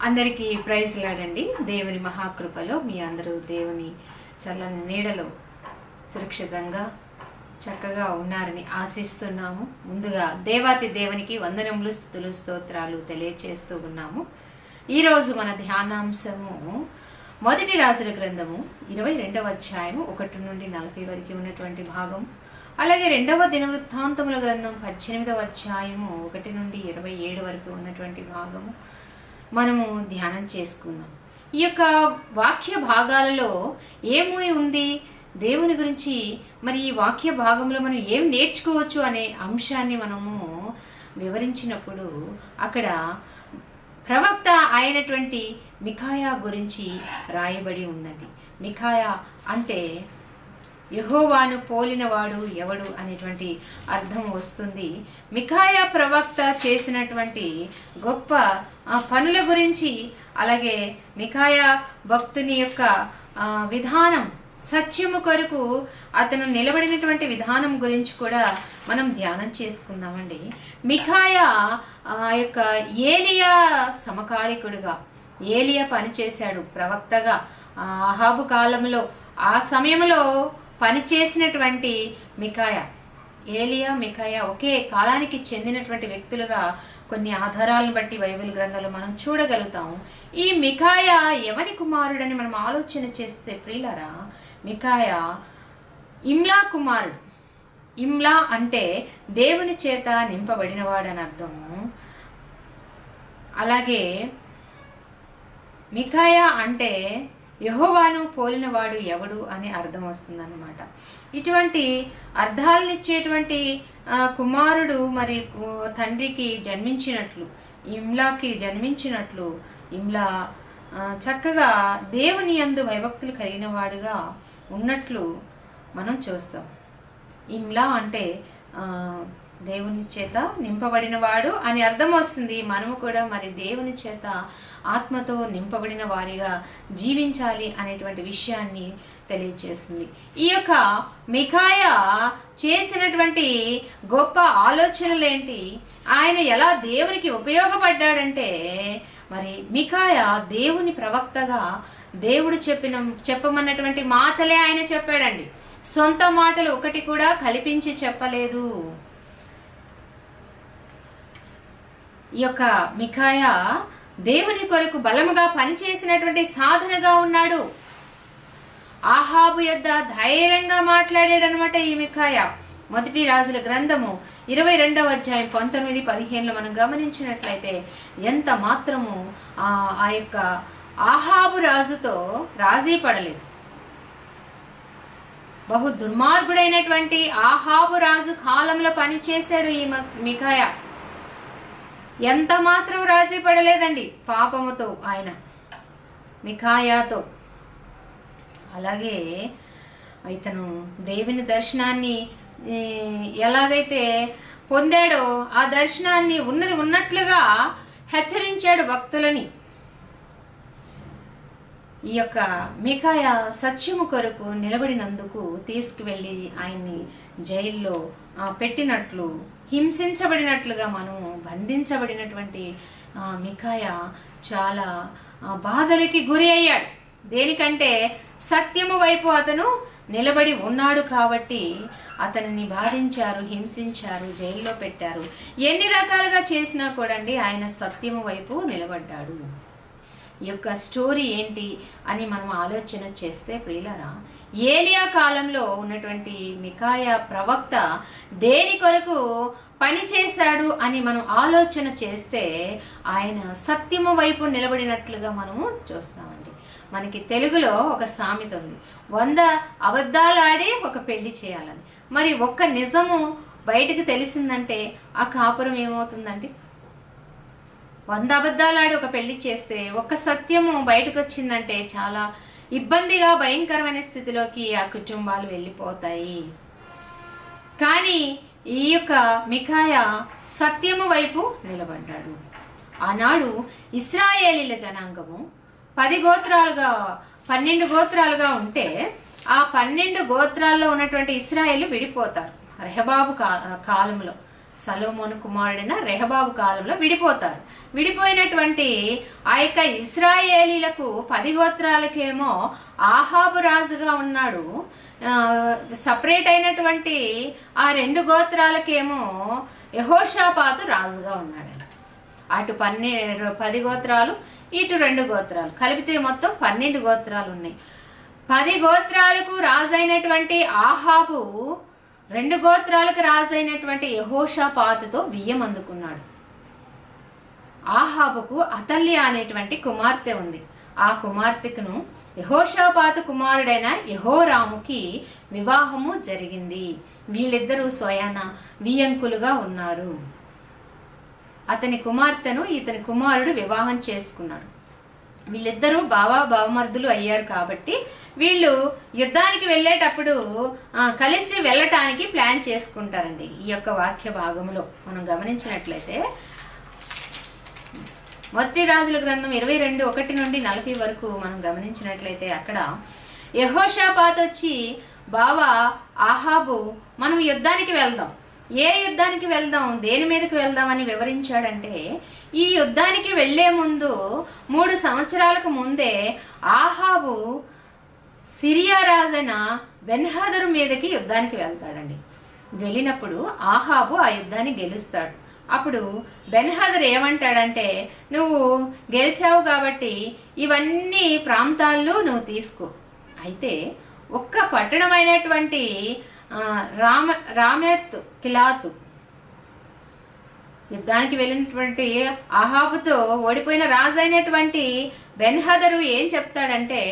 అందరికీ ప్రైజ్ లాడండి. దేవుని మహాకృపలో మీ అందరూ దేవుని చల్లని నీడలో సురక్షితంగా చక్కగా ఉన్నారని ఆశిస్తున్నాము. ముందుగా దేవాతి దేవునికి వందనములు, స్తుతులు, స్తోత్రాలు తెలియచేస్తూ ఉన్నాము. ఈరోజు మన ధ్యానాంశము మొదటి రాజుల గ్రంథము 22వ అధ్యాయము 1 నుండి 40 వరకు ఉన్నటువంటి భాగం. అలాగే రెండవ దినవృత్తాంతముల గ్రంథం 18వ అధ్యాయము 1 నుండి 27 వరకు ఉన్నటువంటి భాగము మనము ధ్యానం చేసుకుందాం. ఈ యొక్క వాక్య భాగాలలో ఏమీ ఉంది దేవుని గురించి, మరి ఈ వాక్య భాగంలో మనం ఏం నేర్చుకోవచ్చు అనే అంశాన్ని మనము వివరించినప్పుడు అక్కడ ప్రవక్త అయినటువంటి మికాయా గురించి రాయబడి ఉందండి. మికాయా అంటే యెహోవాను పోలినవాడు ఎవడు అనేటువంటి అర్థం వస్తుంది. మికాయా ప్రవక్త చేసినటువంటి గొప్ప పనుల గురించి, అలాగే మికాయా భక్తుని యొక్క విధానం, సత్యము కొరకు అతను నిలబడినటువంటి విధానం గురించి కూడా మనం ధ్యానం చేసుకుందామండి. మికాయా యొక్క ఏలియా సమకాలికుడుగా ఏలియా పనిచేశాడు ప్రవక్తగా. అహాబు కాలంలో ఆ సమయంలో పనిచేసినటువంటి మికాయా, ఏలియా, మికాయా ఒకే కాలానికి చెందినటువంటి వ్యక్తులుగా కొన్ని ఆధారాలను బట్టి బైబిల్ గ్రంథాలు మనం చూడగలుగుతాం. ఈ మికాయా ఎవని కుమారుడని మనం ఆలోచన చేస్తే ప్రియులారా, మికాయా ఇమ్లా కుమారుడు. ఇమ్లా అంటే దేవుని చేత నింపబడినవాడని అర్థము. అలాగే మికాయా అంటే యెహోవాను పోలినవాడు ఎవడు అని అర్థం వస్తుందన్నమాట. ఇటువంటి అర్థాలనిచ్చేటువంటి కుమారుడు మరి తండ్రికి జన్మించినట్లు, ఇమ్లాకి జన్మించినట్లు, ఇమ్లా చక్కగా దేవుని యందు భయభక్తులు కలిగిన వాడుగా ఉన్నట్లు మనం చూస్తాం. ఇమ్లా అంటే దేవుని చేత నింపబడిన వాడు అని అర్థం వస్తుంది. మనము కూడా మరి దేవుని చేత ఆత్మతో నింపబడిన వారిగా జీవించాలి అనేటువంటి విషయాన్ని తెలియచేస్తుంది. ఈ యొక్క మికాయా చేసినటువంటి గొప్ప ఆలోచనలు ఏంటి, ఆయన ఎలా దేవునికి ఉపయోగపడ్డాడంటే, మరి మికాయా దేవుని ప్రవక్తగా దేవుడు చెప్పమన్నటువంటి మాటలే ఆయన చెప్పాడండి. సొంత మాటలు ఒకటి కూడా కల్పించి చెప్పలేదు. ఈ యొక్క మికాయా దేవుని కొరకు బలముగా పనిచేసినటువంటి సాధనగా ఉన్నాడు. ఆహాబు యొద్ద ధైర్యంగా మాట్లాడాడు అనమాట ఈ మికాయా. మొదటి రాజుల గ్రంథము 22వ అధ్యాయం 19-15లో మనం గమనించినట్లయితే ఎంత మాత్రము ఆ యొక్క ఆహాబు రాజుతో రాజీ పడలేదు. బహు దుర్మార్గుడైనటువంటి ఆహాబు రాజు కాలంలో పనిచేశాడు ఈ మికాయా. ఎంత మాత్రం రాజీ పడలేదండి పాపముతో ఆయన, మికాయాతో. అలాగే ఇతను దేవుని దర్శనాన్ని ఎలాగైతే పొందాడో ఆ దర్శనాన్ని ఉన్నది ఉన్నట్లుగా హెచ్చరించాడు భక్తులని. ఈ యొక్క మికాయా సత్యము కొరకు నిలబడినందుకు తీసుకువెళ్ళి ఆయన్ని జైల్లో పెట్టినట్లు, హింసించబడినట్లుగా మనము బంధించబడినటువంటి మికాయా చాలా బాధలకి గురి అయ్యాడు. దేనికంటే సత్యము వైపు అతను నిలబడి ఉన్నాడు కాబట్టి అతనిని బాధించారు, హింసించారు, జైల్లో పెట్టారు. ఎన్ని రకాలుగా చేసినా కూడా ఆయన సత్యము వైపు నిలబడ్డాడు. ఈ యొక్క స్టోరీ ఏంటి అని మనం ఆలోచన చేస్తే ప్రియులారా, ఏలియా కాలంలో ఉన్నటువంటి మికాయా ప్రవక్త దేని కొరకు పని చేశాడు అని మనం ఆలోచన చేస్తే ఆయన సత్యము వైపు నిలబడినట్లుగా మనము చూస్తామండి. మనకి తెలుగులో ఒక సామెత ఉంది, 100 అబద్ధాలు ఆడి ఒక పెళ్లి చేయాలని. మరి ఒక్క నిజము బయటకు తెలిసిందంటే ఆ కాపురం ఏమవుతుందండి? 100 అబద్ధాలు ఆడి ఒక పెళ్లి చేస్తే ఒక్క సత్యము బయటకు వచ్చిందంటే చాలా ఇబ్బందిగా, భయంకరమైన స్థితిలోకి ఆ కుటుంబాలు వెళ్ళిపోతాయి. కానీ ఈ యొక్క మికాయా సత్యము వైపు నిలబడ్డాడు. ఆనాడు ఇశ్రాయేలీల జనాంగము 12 గోత్రాలుగా ఉంటే ఆ 12 గోత్రాల్లో ఉన్నటువంటి ఇశ్రాయేలు విడిపోతారు రెహబాబు కాలంలో. సొలొమోను కుమారుడైన రెహబాబు కాలంలో విడిపోతారు. విడిపోయినటువంటి ఆ యొక్క ఇశ్రాయేలీలకు 10 గోత్రాలకేమో ఆహాబు రాజుగా ఉన్నాడు. సపరేట్ అయినటువంటి ఆ 2 గోత్రాలకేమో యెహోషాపాతు రాజుగా ఉన్నాడండి. అటు 10 గోత్రాలు, ఇటు 2 గోత్రాలు కలిపితే మొత్తం 12 గోత్రాలు ఉన్నాయి. 10 గోత్రాలకు రాజైనటువంటి ఆహాబు 2 గోత్రాలకు రాజైనటువంటి యెహోషాపాతుతో బియ్యం అందుకున్నాడు. ఆహాబుకు అతల్య అనేటువంటి కుమార్తె ఉంది. ఆ కుమార్తెకును యెహోషాపాతు కుమారుడైన యెహోరాముకి వివాహము జరిగింది. వీళ్ళిద్దరూ స్వయాన వియంకులుగా ఉన్నారు. అతని కుమార్తెను ఇతని కుమారుడు వివాహం చేసుకున్నాడు. వీళ్ళిద్దరూ బావమర్దులు అయ్యారు కాబట్టి వీళ్ళు యుద్ధానికి వెళ్ళేటప్పుడు కలిసి వెళ్ళటానికి ప్లాన్ చేసుకుంటారండి. ఈ యొక్క వాక్య భాగంలో మనం గమనించినట్లయితే మొదటి రాజుల గ్రంథం 22:1 నుండి 40 వరకు మనం గమనించినట్లయితే అక్కడ యెహోషాపాతు వచ్చి బావా ఆహాబు మనం యుద్ధానికి వెళ్దాం, ఏ యుద్ధానికి వెళ్దాం, దేని మీదకి వెళ్దాం అని వివరించాడంటే, ఈ యుద్ధానికి వెళ్లే ముందు 3 సంవత్సరాలకు ముందే ఆహాబు సిరియా రాజైన బెన్హదరు మీదకి యుద్ధానికి వెళ్తాడండి. వెళ్ళినప్పుడు ఆహాబు ఆ యుద్ధాన్ని గెలుస్తాడు. అప్పుడు బెన్హదర్ ఏమంటాడంటే, నువ్వు గెలిచావు కాబట్టి ఇవన్నీ ప్రాంతాల్లో నువ్వు తీసుకో, అయితే ఒక్క పట్టణమైనటువంటి రామెత్ గిలాదు, యుద్ధానికి వెళ్ళినటువంటి ఆహాబుతో ఓడిపోయిన రాజు అయినటువంటి బెన్హదరు ఏం చెప్తాడంటే,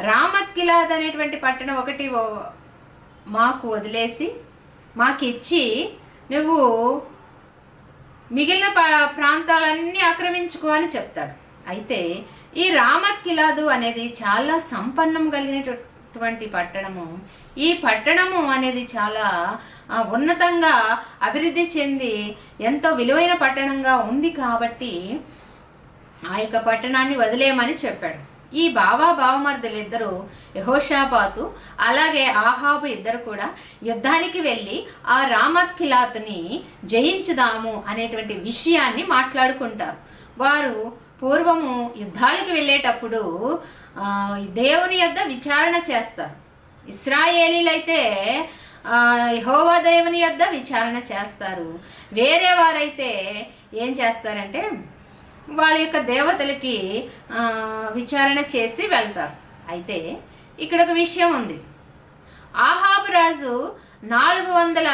రామత్ గిలాద్ అనేటువంటి పట్టణం ఒకటి మాకు వదిలేసి మాకిచ్చి నువ్వు మిగిలిన ప్రాంతాలన్నీ ఆక్రమించుకో అని చెప్తాడు. అయితే ఈ రామత్ గిలాదు అనేది చాలా సంపన్నం కలిగినటువంటి పట్టణము. ఈ పట్టణము అనేది చాలా ఉన్నతంగా అభివృద్ధి చెంది ఎంతో విలువైన పట్టణంగా ఉంది కాబట్టి ఆ యొక్క పట్టణాన్ని వదిలేయమని చెప్పాడు. ఈ బావమర్దులు ఇద్దరు యెహోషాపాతు అలాగే ఆహాబు ఇద్దరు కూడా యుద్ధానికి వెళ్ళి ఆ రామత్ గిలాదుని జయించుదాము అనేటువంటి విషయాన్ని మాట్లాడుకుంటారు. వారు పూర్వము యుద్ధాలకు వెళ్ళేటప్పుడు దేవుని యొద్ద విచారణ చేస్తారు. ఇశ్రాయేలీలైతే యెహోవా దేవుని యొద్ద విచారణ చేస్తారు. వేరే వారైతే ఏం చేస్తారంటే వాళ్ళ యొక్క దేవతలకి విచారణ చేసి వెళ్తారు. అయితే ఇక్కడ ఒక విషయం ఉంది. ఆహాబు రాజు 400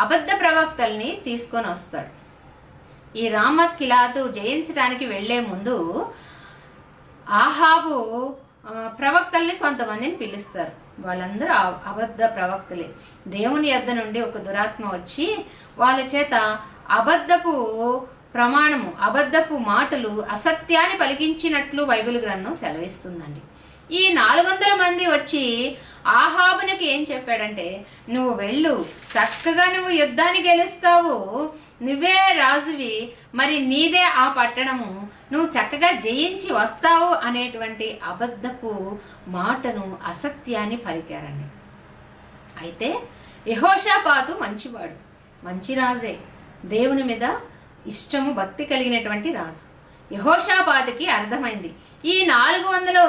అబద్ధ ప్రవక్తల్ని తీసుకొని వస్తాడు. ఈ రామత్ గిలాదు జయించడానికి వెళ్లే ముందు ఆహాబు ప్రవక్తల్ని కొంతమందిని పిలుస్తారు. వాళ్ళందరూ అబద్ధ ప్రవక్తలే. దేవుని యొద్ద నుండి ఒక దురాత్మ వచ్చి వాళ్ళ చేత అబద్ధపు ప్రమాణము, అబద్ధపు మాటలు, అసత్యాన్ని పలికించినట్లు బైబిల్ గ్రంథం సెలవిస్తుందండి. ఈ 400 మంది వచ్చి ఆహాబునికి ఏం చెప్పాడంటే, నువ్వు వెళ్ళు, చక్కగా నువ్వు యుద్ధాన్ని గెలుస్తావు, నువ్వే రాజువి, మరి నీదే ఆ పట్టణము, నువ్వు చక్కగా జయించి వస్తావు అనేటువంటి అబద్ధపు మాటను, అసత్యాన్ని పలికారండి. అయితే యెహోషాపాతు మంచివాడు, మంచి రాజే, దేవుని మీద ఇష్టము భక్తి కలిగినటువంటి రాజు. యెహోషాపాతుకి అర్థమైంది, ఈ 400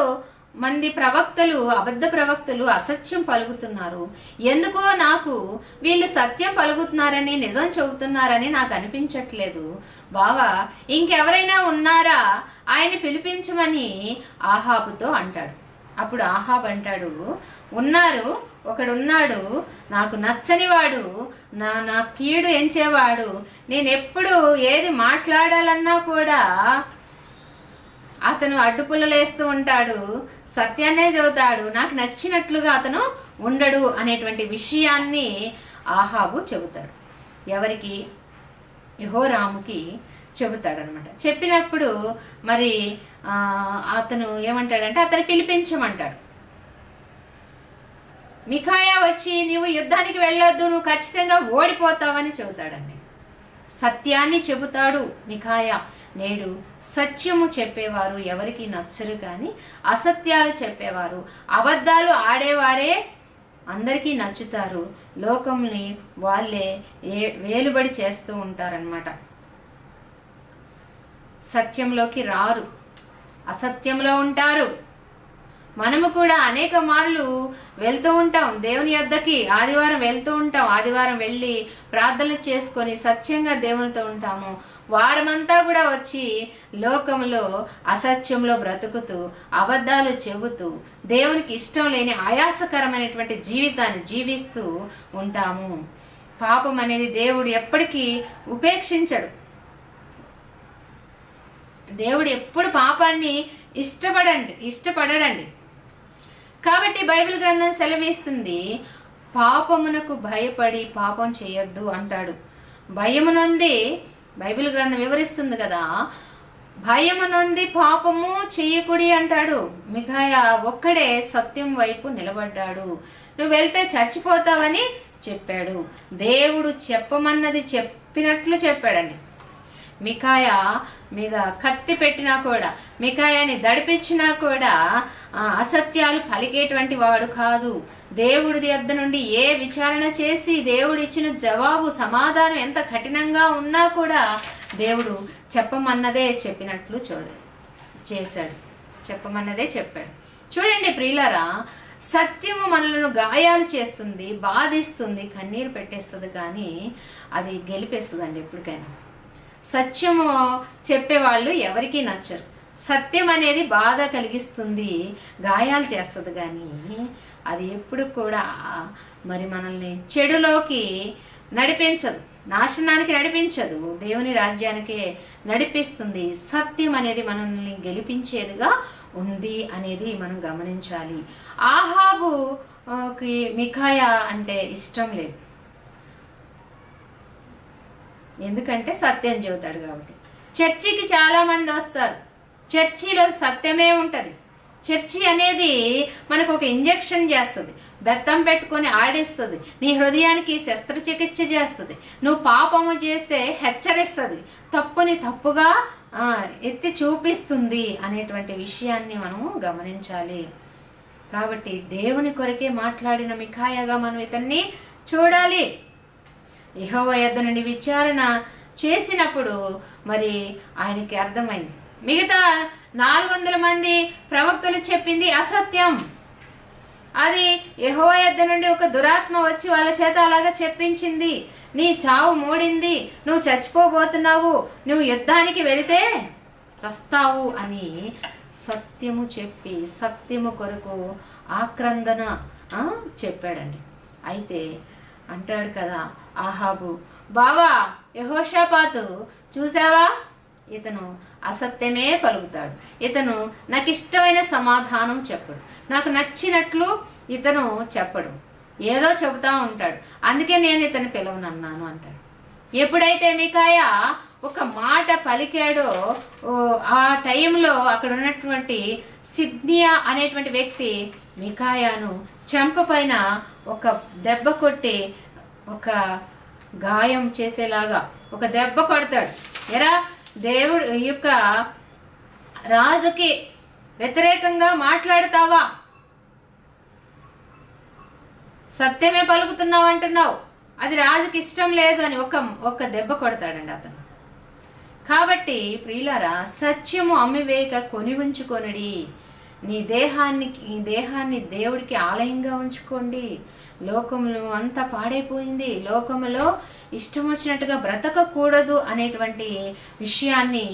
మంది ప్రవక్తలు, అబద్ధ ప్రవక్తలు అసత్యం పలుకుతున్నారు, ఎందుకో నాకు వీళ్ళు సత్యం పలుకుతున్నారని, నిజం చెబుతున్నారని నాకు అనిపించట్లేదు. బావా ఇంకెవరైనా ఉన్నారా, ఆయన్ని పిలిపించమని ఆహాబుతో అంటాడు. అప్పుడు ఆహాబు అంటాడు, ఉన్నారు, ఒకడున్నాడు, నాకు నచ్చనివాడు, నా కీడు ఎంచేవాడు, నేను ఎప్పుడు ఏది మాట్లాడాలన్నా కూడా అతను అడ్డుపుల్లలేస్తూ ఉంటాడు, సత్యాన్నే చెబుతాడు, నాకు నచ్చినట్లుగా అతను ఉండడు అనేటువంటి విషయాన్ని ఆహాబు చెబుతాడు. ఎవరికి? యెహోరాముకి చెబుతాడనమాట. చెప్పినప్పుడు మరి అతను ఏమంటాడంటే, అతను పిలిపించమంటాడు. మికాయా వచ్చి నువ్వు యుద్ధానికి వెళ్ళొద్దు, నువ్వు ఖచ్చితంగా ఓడిపోతావని చెబుతాడండి. సత్యాన్ని చెబుతాడు మికాయా. నేడు సత్యము చెప్పేవారు ఎవరికి నచ్చరు, కానీ అసత్యాలు చెప్పేవారు, అబద్ధాలు ఆడేవారే అందరికీ నచ్చుతారు, లోకంని వాళ్ళే వేలుబడి చేస్తూ ఉంటారనమాట. సత్యంలోకి రారు, అసత్యంలో ఉంటారు. మనము కూడా అనేక మార్లు వెళ్తూ ఉంటాం దేవుని యొద్దకి, ఆదివారం వెళ్తూ ఉంటాం. ఆదివారం వెళ్ళి ప్రార్థనలు చేసుకొని సత్యంగా దేవునితో ఉంటాము. వారమంతా కూడా వచ్చి లోకంలో అసత్యంలో బ్రతుకుతూ అబద్ధాలు చెబుతూ దేవునికి ఇష్టం లేని ఆయాసకరమైనటువంటి జీవితాన్ని జీవిస్తూ ఉంటాము. పాపం అనేది దేవుడు ఎప్పటికీ ఉపేక్షించడు. దేవుడు ఎప్పుడు పాపాన్ని ఇష్టపడడండి. కాబట్టి బైబిల్ గ్రంథం సెలవిస్తుంది, పాపమునకు భయపడి పాపం చేయొద్దు అంటాడు. భయము నొంది బైబిల్ గ్రంథం వివరిస్తుంది కదా, భయము నొంది పాపము చేయకుడి అంటాడు. మిఖాయా ఒక్కడే సత్యం వైపు నిలబడ్డాడు. నువ్వు వెళ్తే చచ్చిపోతావని చెప్పాడు. దేవుడు చెప్పమన్నది చెప్పినట్లు చెప్పాడండి. మిఖాయా మీద కత్తి పెట్టినా కూడా, మిఖాయాని దడిపించినా కూడా అసత్యాలు పలికేటువంటి వాడు కాదు. దేవుడి యొద్ద నుండి ఏ విచారణ చేసి దేవుడు ఇచ్చిన జవాబు సమాధానం ఎంత కఠినంగా ఉన్నా కూడా దేవుడు చెప్పమన్నదే చెప్పినట్లు చేశాడు. చెప్పమన్నదే చెప్పాడు. చూడండి ప్రియులారా, సత్యము మనలను గాయాలు చేస్తుంది, బాధిస్తుంది, కన్నీరు పెట్టేస్తుంది, కానీ అది గెలిపేస్తుందండి ఎప్పటికైనా. సత్యము చెప్పేవాళ్ళు ఎవరికీ నచ్చరు. సత్యం అనేది బాధ కలిగిస్తుంది, గాయాలు చేస్తుంది, కానీ అది ఎప్పుడు కూడా మరి మనల్ని చెడులోకి నడిపించదు, నాశనానికి నడిపించదు, దేవుని రాజ్యానికే నడిపిస్తుంది. సత్యం అనేది మనల్ని గెలిపించేదిగా ఉంది అనేది మనం గమనించాలి. ఆహాబుకి మిఖాయా అంటే ఇష్టం లేదు, ఎందుకంటే సత్యం చెబుతాడు కాబట్టి. చర్చికి చాలామంది వస్తారు, చర్చిలో సత్యమే ఉంటుంది. చర్చి అనేది మనకు ఒక ఇంజెక్షన్ చేస్తుంది, బెత్తం పెట్టుకొని ఆడిస్తుంది, నీ హృదయానికి శస్త్రచికిత్స చేస్తుంది, నువ్వు పాపము చేస్తే హెచ్చరిస్తుంది, తప్పుని తప్పుగా ఎత్తి చూపిస్తుంది అనేటువంటి విషయాన్ని మనము గమనించాలి. కాబట్టి దేవుని కొరకే మాట్లాడిన మిఖాయాగా మనం ఇతన్ని చూడాలి. యెహోవా యొద్ద నుండి విచారణ చేసినప్పుడు మరి ఆయనకి అర్థమైంది, మిగతా 400 మంది ప్రవక్తలు చెప్పింది అసత్యం. అది యెహోవా యొద్ద నుండి ఒక దురాత్మ వచ్చి వాళ్ళ చేత అలాగా చెప్పించింది. నీ చావు మూడింది, నువ్వు చచ్చిపోబోతున్నావు, నువ్వు యుద్ధానికి వెళితే చస్తావు అని సత్యము చెప్పి సత్యము కొరకు ఆక్రందన చెప్పాడండి. అయితే అంటాడు కదా ఆహాబు, బావా యెహోషాపాతు చూసావా, ఇతను అసత్యమే పలుకుతాడు, ఇతను నాకు ఇష్టమైన సమాధానం చెప్పడు, నాకు నచ్చినట్లు ఇతను చెప్పడు, ఏదో చెబుతా ఉంటాడు, అందుకే నేను ఇతను పిలవనన్నాను అంటాడు. ఎప్పుడైతే మిఖాయా ఒక మాట పలికాడో ఆ టైంలో అక్కడ ఉన్నటువంటి సిద్నియా అనేటువంటి వ్యక్తి మిఖాయాను చెంప పైన ఒక దెబ్బ కొట్టి ఒక గాయం చేసేలాగా ఒక దెబ్బ కొడతాడు. ఎరా, దేవుడు యొక్క రాజుకి వ్యతిరేకంగా మాట్లాడతావా, సత్యమే పలుకుతున్నావు అంటున్నావు, అది రాజుకి ఇష్టం లేదు అని ఒక దెబ్బ కొడతాడండి అతను. కాబట్టి ప్రియులారా, సత్యము అమ్మివేయక కొని ఉంచుకొనడి, నీ దేహాన్ని దేవుడికి ఆలయంగా ఉంచుకోండి. లోకములు అంతా పాడైపోయింది, లోకములో ఇష్టం వచ్చినట్టుగా బ్రతకకూడదు అనేటువంటి విషయాన్ని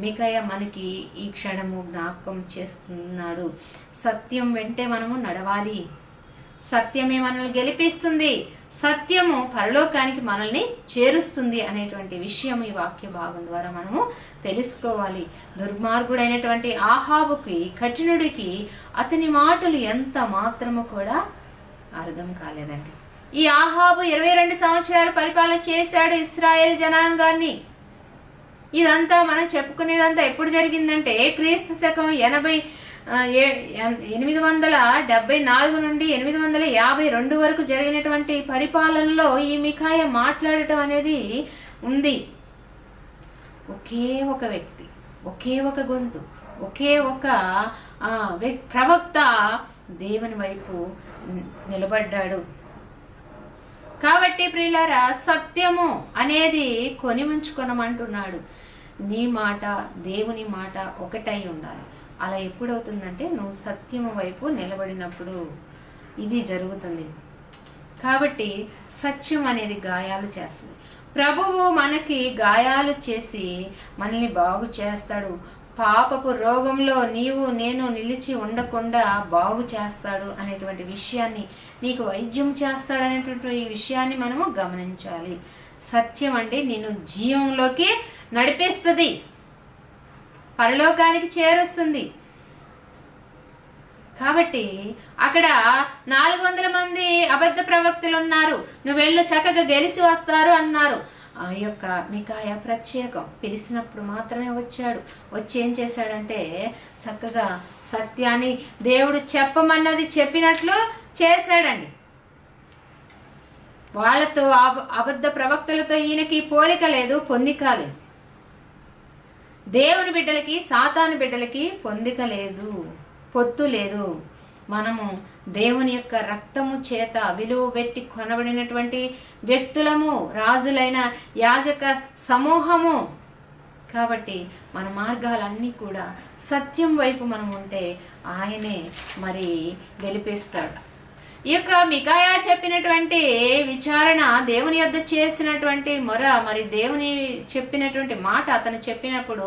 మిఖాయా మనకి ఈ క్షణము జ్ఞాపకం చేస్తున్నాడు. సత్యం వెంటే మనము నడవాలి, సత్యమే మనల్ని గెలిపిస్తుంది, సత్యము పరలోకానికి మనల్ని చేరుస్తుంది అనేటువంటి విషయం ఈ వాక్య భాగం ద్వారా మనము తెలుసుకోవాలి. దుర్మార్గుడైనటువంటి ఆహాబుకి, కఠినుడికి అతని మాటలు ఎంత మాత్రము కూడా అర్థం కాలేదండి. ఈ ఆహాబు 22 సంవత్సరాలు పరిపాలన చేశాడు ఇశ్రాయేలు జనాంగాన్ని. ఇదంతా మనం చెప్పుకునేదంతా ఎప్పుడు జరిగిందంటే క్రీస్తు శకం 874 నుండి 852 వరకు జరిగినటువంటి పరిపాలనలో ఈ మిఖాయా మాట్లాడటం అనేది ఉంది. ఒకే ఒక వ్యక్తి, ఒకే ఒక గొంతు, ఒకే ఒక ప్రవక్త దేవుని వైపు నిలబడ్డాడు. కాబట్టి ప్రియులారా, సత్యము అనేది కొని ఉంచుకొనమంటున్నాడు. నీ మాట దేవుని మాట ఒకటై ఉండాలి. అలా ఎప్పుడవుతుందంటే నువ్వు సత్యము వైపు నిలబడినప్పుడు ఇది జరుగుతుంది. కాబట్టి సత్యం అనేది గాయాలు చేస్తుంది. ప్రభువు మనకి గాయాలు చేసి మనల్ని బాగు చేస్తాడు. పాపపు రోగంలో నీవు నేను నిలిచి ఉండకుండా బాగు చేస్తాడు అనేటువంటి విషయాన్ని, నీకు వైద్యం చేస్తాడు అనేటువంటి ఈ విషయాన్ని మనము గమనించాలి. సత్యం అంటే నేను జీవంలోకి నడిపిస్తుంది, పరలోకానికి చేరుస్తుంది. కాబట్టి అక్కడ 400 మంది అబద్ధ ప్రవక్తలు ఉన్నారు, నువ్వు వెళ్ళు చక్కగా గెలిచి వస్తారు అన్నారు. ఆ యొక్క మికాయా ప్రత్యేకం, పిలిచినప్పుడు మాత్రమే వచ్చాడు. వచ్చి ఏం చేశాడంటే చక్కగా సత్యాన్ని దేవుడు చెప్పమన్నది చెప్పినట్లు చేశాడండి. వాళ్ళతో అబద్ధ ప్రవక్తలతో ఈయనకి పోలిక లేదు, పొందిక లేదు. దేవుని బిడ్డలకి సాతాను బిడ్డలకి పొందిక లేదు, పొత్తు లేదు. మనము దేవుని యొక్క రక్తము చేత విలువ పెట్టి కొనబడినటువంటి వ్యక్తులము, రాజులైన యాజక సమూహము. కాబట్టి మన మార్గాలన్నీ కూడా సత్యం వైపు మనం ఉంటే ఆయనే మరి గెలిపిస్తాడు. ఈ యొక్క మికాయా చెప్పినటువంటి విచారణ, దేవుని యొద్ద చేసినటువంటి మొర, మరి దేవుని చెప్పినటువంటి మాట అతను చెప్పినప్పుడు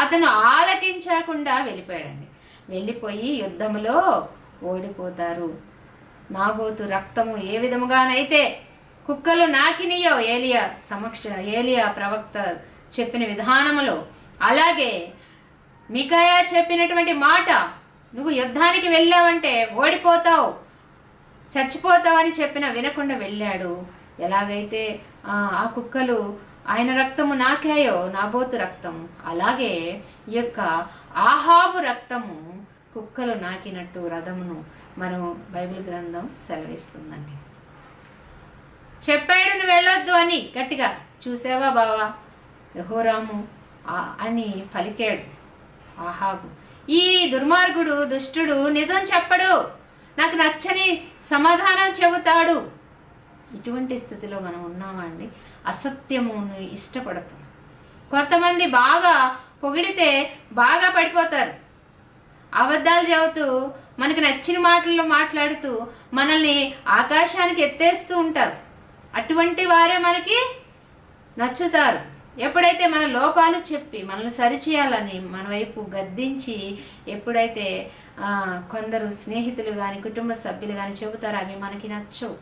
అతను ఆలకించకుండా వెళ్ళిపోయాడండి. వెళ్ళిపోయి యుద్ధములో ఓడిపోతారు. నాబోతు రక్తము ఏ విధముగానైతే కుక్కలు నాకినియో ఏలియా ప్రవక్త చెప్పిన విధానములో, అలాగే మికాయా చెప్పినటువంటి మాట, నువ్వు యుద్ధానికి వెళ్ళావంటే ఓడిపోతావు, చచ్చిపోతావని చెప్పిన వినకుండా వెళ్ళాడు. ఎలాగైతే ఆ కుక్కలు ఆయన రక్తము నాకాయో, నాబోతు రక్తము, అలాగే ఈ యొక్క ఆహాబు రక్తము కుక్కలు నాకినట్టు రథమును మనం బైబిల్ గ్రంథం సెలవిస్తుందండి. చెప్పాడు నువ్వు వెళ్ళొద్దు అని గట్టిగా, చూసావా బావా యెహోరాము అని పలికాడు ఆహాబు. ఈ దుర్మార్గుడు, దుష్టుడు నిజం చెప్పడు, నాకు నచ్చని సమాధానం చెబుతాడు. ఇటువంటి స్థితిలో మనం ఉన్నామండి. అసత్యమును ఇష్టపడతాం. కొంతమంది బాగా పొగిడితే బాగా పడిపోతారు. అబద్ధాలు చెబుతూ మనకు నచ్చిన మాటల్లో మాట్లాడుతూ మనల్ని ఆకాశానికి ఎత్తేస్తూ ఉంటారు. అటువంటి వారే మనకి నచ్చుతారు. ఎప్పుడైతే మన లోపాలు చెప్పి మనల్ని సరిచేయాలని మన వైపు గద్దించి ఎప్పుడైతే కొందరు స్నేహితులు కానీ కుటుంబ సభ్యులు కానీ చెబుతారో అవి మనకి నచ్చవు.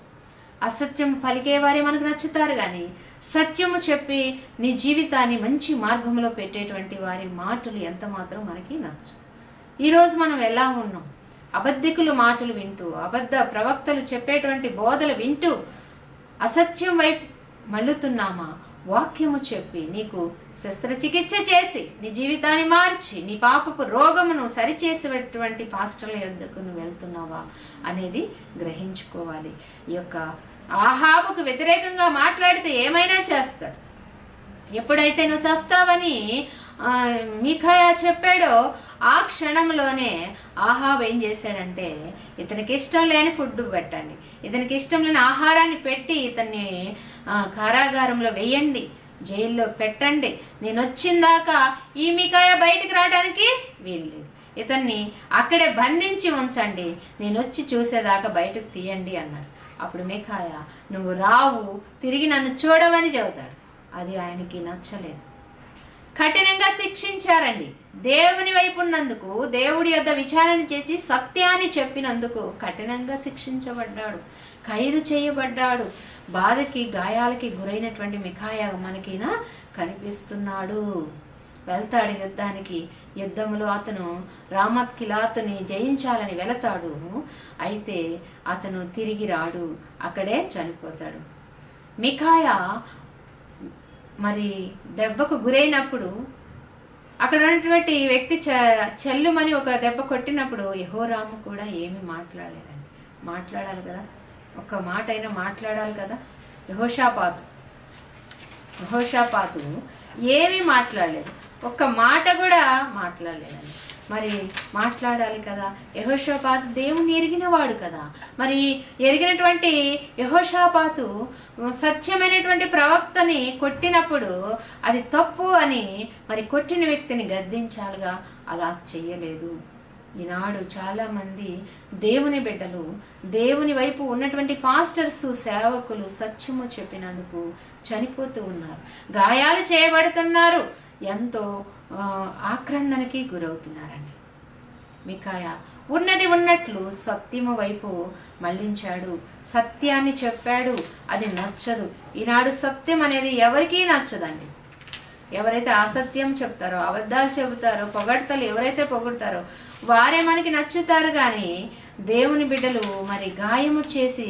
అసత్యం పలికేవారే మనకు నచ్చుతారు, కానీ సత్యము చెప్పి నీ జీవితాన్ని మంచి మార్గంలో పెట్టేటువంటి వారి మాటలు ఎంత మాత్రం మనకి నచ్చు. ఈరోజు మనం ఎలా ఉన్నాం? అబద్ధికులు మాటలు వింటూ, అబద్ధ ప్రవక్తలు చెప్పేటువంటి బోధలు వింటూ అసత్యం వైపు మళ్ళుతున్నామా? వాక్యము చెప్పి నీకు శస్త్రచికిత్స చేసి నీ జీవితాన్ని మార్చి నీ పాపపు రోగమును సరిచేసేటువంటి పాస్టర్ల యొద్దకు నువ్వు వెళ్తున్నావా అనేది గ్రహించుకోవాలి. ఈ యొక్క ఆహాబుకు వ్యతిరేకంగా మాట్లాడితే ఏమైనా చేస్తాడు. ఎప్పుడైతే నువ్వు చేస్తావని మికాయా చెప్పాడో ఆ క్షణంలోనే ఆహాబు ఏం చేశాడంటే, ఇతనికి ఇష్టం లేని ఫుడ్ పెట్టండి, ఇతనికి ఇష్టం లేని ఆహారాన్ని పెట్టి ఇతన్ని కారాగారంలో వేయండి, జైల్లో పెట్టండి, నేను వచ్చిందాకా ఈ మికాయా బయటికి రావడానికి వీల్లేదు, ఇతన్ని అక్కడే బంధించి ఉంచండి, నేను వచ్చి చూసేదాకా బయటకు తీయండి అన్నాడు. అప్పుడు మికాయా నువ్వు రావు, తిరిగి నన్ను చూడవని చెబుతాడు. అది ఆయనకి నచ్చలేదు. కఠినంగా శిక్షించారండి. దేవుని వైపు ఉన్నందుకు, దేవుడి యొద్ద విచారణ చేసి సత్యాన్ని చెప్పినందుకు కఠినంగా శిక్షించబడ్డాడు, ఖైదు చేయబడ్డాడు. బాధకి గాయాలకి గురైనటువంటి మికాయా మనకినా కనిపిస్తున్నాడు. వెళ్తాడు యుద్ధానికి. యుద్ధంలో అతను రామత్ కిలాతుని జయించాలని వెళతాడు. అయితే అతను తిరిగి రాడు, అక్కడే చనిపోతాడు. మికాయా మరి దెబ్బకు గురైనప్పుడు అక్కడ ఉన్నటువంటి వ్యక్తి చెల్లుమని ఒక దెబ్బ కొట్టినప్పుడు యెహోరాము కూడా ఏమీ మాట్లాడలేదండి. మాట్లాడాలి కదా, ఒక్క మాట అయినా మాట్లాడాలి కదా. యెహోషాపాతు ఏమీ మాట్లాడలేదు, ఒక్క మాట కూడా మాట్లాడలేదండి. మరి మాట్లాడాలి కదా. యెహోషాపాతు దేవుని ఎరిగినవాడు కదా. మరి ఎరిగినటువంటి యెహోషాపాతు సత్యమైనటువంటి ప్రవక్తని కొట్టినప్పుడు అది తప్పు అని మరి కొట్టిన వ్యక్తిని గద్దించాలిగా, అలా చెయ్యలేదు. ఈనాడు చాలామంది దేవుని బిడ్డలు, దేవుని వైపు ఉన్నటువంటి పాస్టర్స్, సేవకులు సత్యము చెప్పినందుకు చనిపోతూ ఉన్నారు, గాయాలు చేయబడుతున్నారు, ఎంతో ఆక్రందనకి గురవుతున్నారండి. మికాయా ఉన్నది ఉన్నట్లు సత్యము వైపు మళ్ళించాడు, సత్యాన్ని చెప్పాడు. అది నచ్చదు. ఈనాడు సత్యం అనేది ఎవరికీ నచ్చదండి. ఎవరైతే అసత్యం చెప్తారో, అబద్ధాలు చెబుతారో, పొగడ్తలు ఎవరైతే పొగుడతారో వారే మనకి నచ్చుతారు. కానీ దేవుని బిడ్డలు మరి గాయము చేసి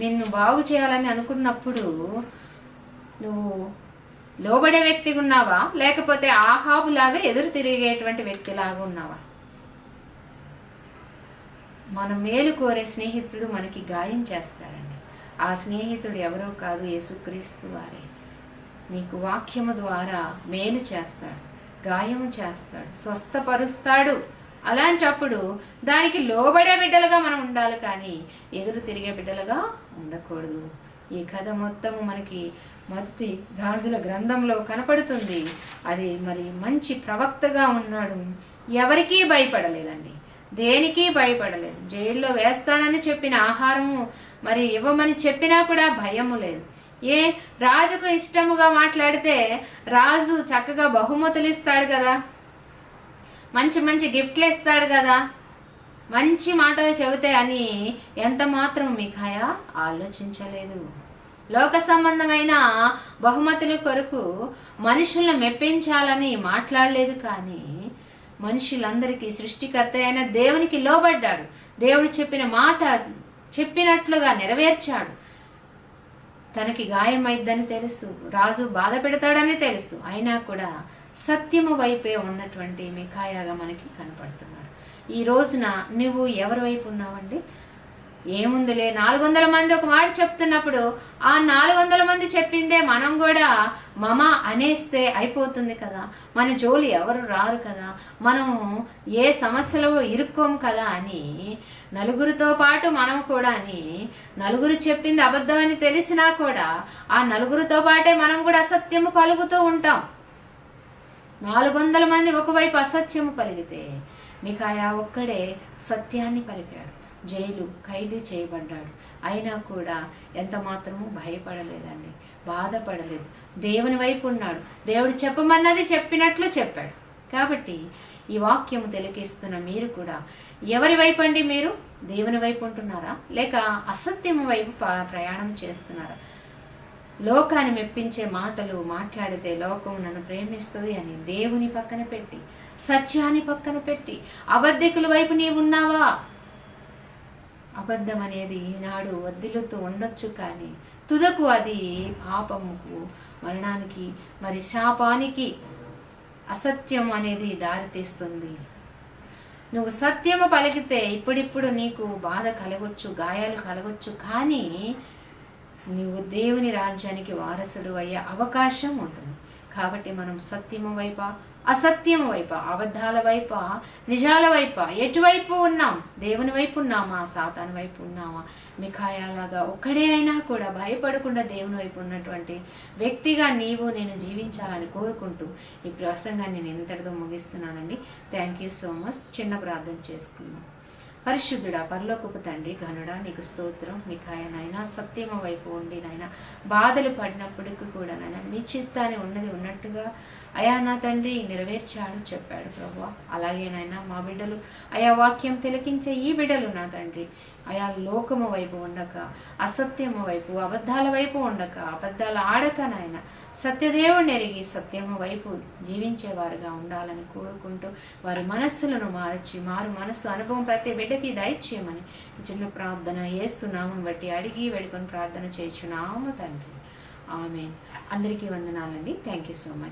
నిన్ను బాగు చేయాలని అనుకున్నప్పుడు నువ్వు లోబడే వ్యక్తిగా ఉన్నావా, లేకపోతే ఆహాబులాగా ఎదురు తిరిగేటువంటి వ్యక్తిలాగా ఉన్నావా? మన మేలు కోరే స్నేహితుడు మనకి గాయం చేస్తాడండి. ఆ స్నేహితుడు ఎవరో కాదు, యేసుక్రీస్తు వారే. నీకు వాక్యము ద్వారా మేలు చేస్తాడు, గాయము చేస్తాడు, స్వస్థపరుస్తాడు. అలాంటప్పుడు దానికి లోబడే బిడ్డలుగా మనం ఉండాలి, కానీ ఎదురు తిరిగే బిడ్డలుగా ఉండకూడదు. ఈ కథ మొత్తము మనకి మొదటి రాజుల గ్రంథంలో కనపడుతుంది. అది మరి మంచి ప్రవక్తగా ఉన్నాడు, ఎవరికీ భయపడలేదండి, దేనికి భయపడలేదు. జైల్లో వేస్తానని చెప్పిన ఆహారము మరి ఇవ్వమని చెప్పినా కూడా భయము లేదు. ఏ రాజుకు ఇష్టముగా మాట్లాడితే రాజు చక్కగా బహుమతులు ఇస్తాడు కదా, మంచి మంచి గిఫ్ట్లు ఇస్తాడు కదా, మంచి మాటలు చెబితే అని ఎంత మాత్రం మికాయా ఆలోచించలేదు. లోక సంబంధమైన బహుమతుల కొరకు మనుషులను మెప్పించాలని మాట్లాడలేదు, కానీ మనుషులందరికీ సృష్టికర్త అయిన దేవునికి లోబడ్డాడు. దేవుడు చెప్పిన మాట చెప్పినట్లుగా నెరవేర్చాడు. తనకి గాయమైద్దని తెలుసు, రాజు బాధ పెడతాడని తెలుసు, అయినా కూడా సత్యము వైపే ఉన్నటువంటి మికాయాగా మనకి కనపడుతున్నాడు. ఈ రోజున నువ్వు ఎవరి వైపు ఉన్నావండి? ఏముందిలే, 400 మంది ఒక మాట చెప్తున్నప్పుడు ఆ 400 మంది చెప్పిందే మనం కూడా మమ అనేస్తే అయిపోతుంది కదా, మన జోలి ఎవరు రారు కదా, మనము ఏ సమస్యలో ఇరుక్కోము కదా అని నలుగురితో పాటు మనం కూడా అని నలుగురు చెప్పింది అబద్ధమని తెలిసినా కూడా ఆ నలుగురితో పాటే మనం కూడా అసత్యము పలుకుతూ ఉంటాం. 400 మంది ఒకవైపు అసత్యము పలికితే మికాయా ఒక్కడే సత్యాన్ని పలికాడు. జైలు ఖైదీ చేయబడ్డాడు, అయినా కూడా ఎంత మాత్రము భయపడలేదండి, బాధపడలేదు. దేవుని వైపు ఉన్నాడు, దేవుడు చెప్పమన్నది చెప్పినట్లు చెప్పాడు. కాబట్టి ఈ వాక్యము తిలకిస్తున్న మీరు కూడా ఎవరి వైపు అండి? మీరు దేవుని వైపు ఉంటున్నారా, లేక అసత్యము వైపు ప్రయాణం చేస్తున్నారా? లోకాన్ని మెప్పించే మాటలు మాట్లాడితే లోకం నన్ను ప్రేమిస్తుంది అని దేవుని పక్కన పెట్టి, సత్యాన్ని పక్కన పెట్టి అబద్ధికుల వైపు నీవు ఉన్నావా? అబద్ధం అనేది ఈనాడు వద్దిలుతూ ఉండొచ్చు, కానీ తుదకు అది పాపముకు, మరణానికి, మరి శాపానికి అసత్యం అనేది దారితీస్తుంది. నువ్వు సత్యము పలికితే ఇప్పుడిప్పుడు నీకు బాధ కలగొచ్చు, గాయాలు కలగొచ్చు, కానీ నువ్వు దేవుని రాజ్యానికి వారసుడు అయ్యే అవకాశం ఉంటుంది. కాబట్టి మనం సత్యము వైపా, అసత్యము వైపా, అబద్ధాల వైపా, నిజాల వైపా, ఎటువైపు ఉన్నాం? దేవుని వైపు ఉన్నామా, సాతాను వైపు ఉన్నామా? మికాయాలాగా ఒక్కడే అయినా కూడా భయపడకుండా దేవుని వైపు ఉన్నటువంటి వ్యక్తిగా నీవు నేను జీవించాలని కోరుకుంటూ ఈ ప్రసంగాన్ని నేను ఇంతటితో ముగిస్తున్నానండి. Thank you so much. చిన్న ప్రార్థన చేసుకుందాం. పరిశుద్ధుడా, పరలోకపు తండ్రి, ఘనుడా, నీకు స్తోత్రం. మికాయానైనా సత్యము వైపు ఉండి నాయన బాధలు పడినప్పటికీ కూడా నాయన మీ చిత్తాన్ని ఉన్నది ఉన్నట్టుగా అయా నా తండ్రి నెరవేర్చాడు చెప్పాడు ప్రభువా. అలాగే నాయన మా బిడ్డలు అయా వాక్యం తిలకించే ఈ బిడ్డలు నా తండ్రి అయా లోకము వైపు ఉండక, అసత్యము వైపు, అబద్ధాల వైపు ఉండక, అబద్ధాలు ఆడక నాయన సత్యదేవుని ఎరిగి సత్యము వైపు జీవించేవారుగా ఉండాలని కోరుకుంటూ వారి మనస్సులను మార్చి మారు మనస్సు అనుభవం ప్రతి బిడ్డకి దయచేయమని చిన్న ప్రార్థన యేసు నామం బట్టి అడిగి వేడుకొని ప్రార్థన చేయుచున్నాము తండ్రి. ఆమేన్. అందరికీ వందనాలండి. Thank you so much.